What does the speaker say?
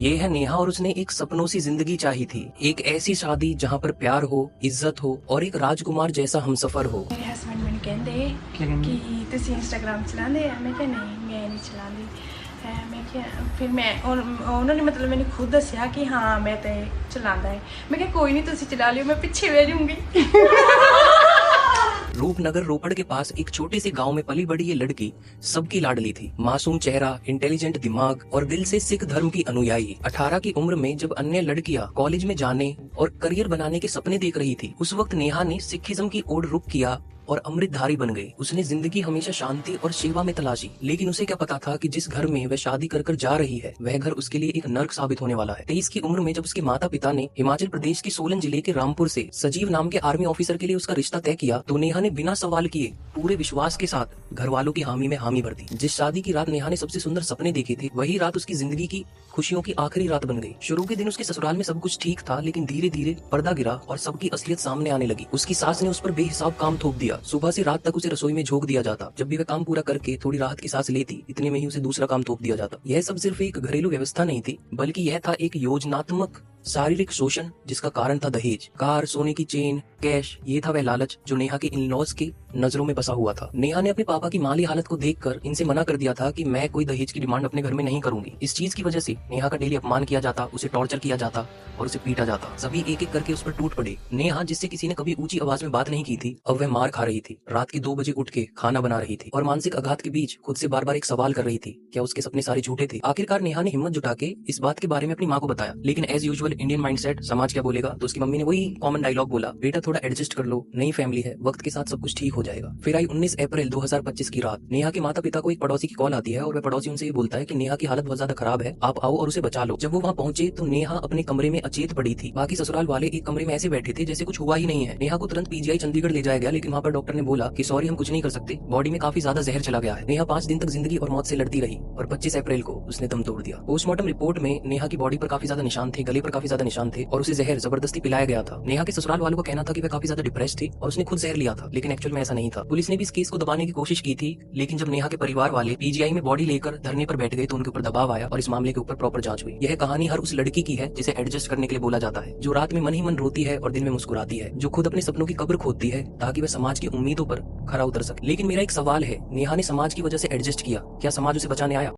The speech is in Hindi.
ये है नेहा और उसने एक सपनों सी जिंदगी चाही थी। एक ऐसी शादी जहाँ पर प्यार हो, इज्जत हो और एक राजकुमार जैसा हमसफर हो। मेरे हस्बैंड मैंने कहते कि तुसी इंस्टाग्राम चलाते हैं। मैं क्या नहीं, मैं नहीं चलाती है। मैं क्या फिर मैं और उन्होंने मतलब मैंने खुद दसिया कि हाँ मैं तो चलाता है। मैं क्या कोई नहीं, तुसी चला लियो, मैं पीछे बह जाऊंगी। रूपनगर रोपड़ के पास एक छोटे से गांव में पली बड़ी ये लड़की सबकी लाडली थी। मासूम चेहरा, इंटेलिजेंट दिमाग और दिल से सिख धर्म की अनुयायी। 18 की उम्र में जब अन्य लड़कियां कॉलेज में जाने और करियर बनाने के सपने देख रही थी, उस वक्त नेहा ने सिखिज्म की ओर रुख किया और अमृतधारी बन गई। उसने जिंदगी हमेशा शांति और सेवा में तलाशी, लेकिन उसे क्या पता था कि जिस घर में वह शादी कर कर जा रही है वह घर उसके लिए एक नर्क साबित होने वाला है। 23 की उम्र में जब उसके माता पिता ने हिमाचल प्रदेश के सोलन जिले के रामपुर से सजीव नाम के आर्मी ऑफिसर के लिए उसका रिश्ता तय किया, तो नेहा ने बिना सवाल किए पूरे विश्वास के साथ घर वालों की हामी में हामी भर दी। जिस शादी की रात नेहा ने सबसे सुंदर सपने देखे थे, वही रात उसकी जिंदगी की खुशियों की आखिरी रात बन गई। शुरू के दिन उसके ससुराल में सब कुछ ठीक था, लेकिन धीरे धीरे पर्दा गिरा और सबकी असलियत सामने आने लगी। उसकी सास ने उस पर बेहिसाब काम थोप दिया। सुबह से रात तक उसे रसोई में झोंक दिया जाता। जब भी वह काम पूरा करके थोड़ी राहत की सांस लेती, इतने में ही उसे दूसरा काम थोप दिया जाता। यह सब सिर्फ एक घरेलू व्यवस्था नहीं थी, बल्कि यह था एक योजनात्मक शारीरिक शोषण, जिसका कारण था दहेज। कार, सोने की चेन, कैश, ये था वह लालच जो नेहा के इन लॉज की नजरों में बसा हुआ था। नेहा ने अपने पापा की माली हालत को देखकर इनसे मना कर दिया था कि मैं कोई दहेज की डिमांड अपने घर में नहीं करूंगी। इस चीज की वजह से नेहा का डेली अपमान किया जाता, उसे टॉर्चर किया जाता और उसे पीटा जाता। सभी एक एक करके उस पर टूट पड़े। नेहा, जिससे किसी ने कभी ऊंची आवाज में बात नहीं की थी, अब वह मार खा रही थी। रात के 2 बजे उठ के खाना बना रही थी और मानसिक आघात के बीच खुद से बार बार एक सवाल कर रही थी, क्या उसके सपने सारे झूठे थे? आखिरकार नेहा ने हिम्मत जुटा के इस बात के बारे में अपनी माँ को बताया, लेकिन एज यूजुअल इंडियन माइंडसेट, समाज क्या बोलेगा, तो उसकी मम्मी ने वही कॉमन डायलॉग बोला, बेटा थोड़ा एडजस्ट कर लो, नई फैमिली है, वक्त के साथ सब कुछ ठीक हो जाएगा। फिर आई 19 अप्रैल 2025 की रात। नेहा के माता पिता को एक पड़ोसी की कॉल आती है और वह पड़ोसी उनसे ये बोलता है कि नेहा की हालत बहुत ज्यादा खराब है, आप आओ और उसे बचा लो। जब वो वहाँ पहुंचे तो नेहा अपने कमरे में अचेत पड़ी थी। बाकी ससुराल वाले एक कमरे में ऐसे बैठे थे जैसे कुछ हुआ ही नहीं है। नेहा को तुरंत पीजीआई चंडीगढ़ ले जाया गया, लेकिन वहाँ पर डॉक्टर ने बोला कि सॉरी, हम कुछ नहीं कर सकते, बॉडी में काफी ज्यादा जहर चला गया है। नेहा 5 दिन तक जिंदगी और मौत से लड़ती रही और 25 अप्रैल को उसने दम तोड़ दिया। पोस्टमार्टम रिपोर्ट में नेहा की बॉडी पर काफी ज्यादा निशान थे, गले पर काफी ज्यादा निशान थे और उसे जहर जबरदस्ती पिलाया गया था। नेहा के ससुराल वालों का कहना था कि वह काफी ज्यादा डिप्रेस थी और उसने खुद जहर लिया था, लेकिन एक्चुअल में ऐसा नहीं था। पुलिस ने भी इस केस को दबाने की कोशिश की थी, लेकिन जब नेहा के परिवार वाले पीजीआई में बॉडी लेकर धरने पर बैठ गए तो उनके ऊपर दबाव आया और इस मामले के ऊपर प्रॉपर जांच हुई। यह कहानी हर उस लड़की की है जिसे एडजस्ट करने के लिए बोला जाता है, जो रात में मन ही मन रोती है और दिन में मुस्कुराती है, जो खुद अपने सपनों की कब्र खोदती है ताकि वह समाज की उम्मीदों पर खरा उतर सके। लेकिन मेरा एक सवाल है, नेहा ने समाज की वजह से एडजस्ट किया, क्या समाज उसे बचाने आया?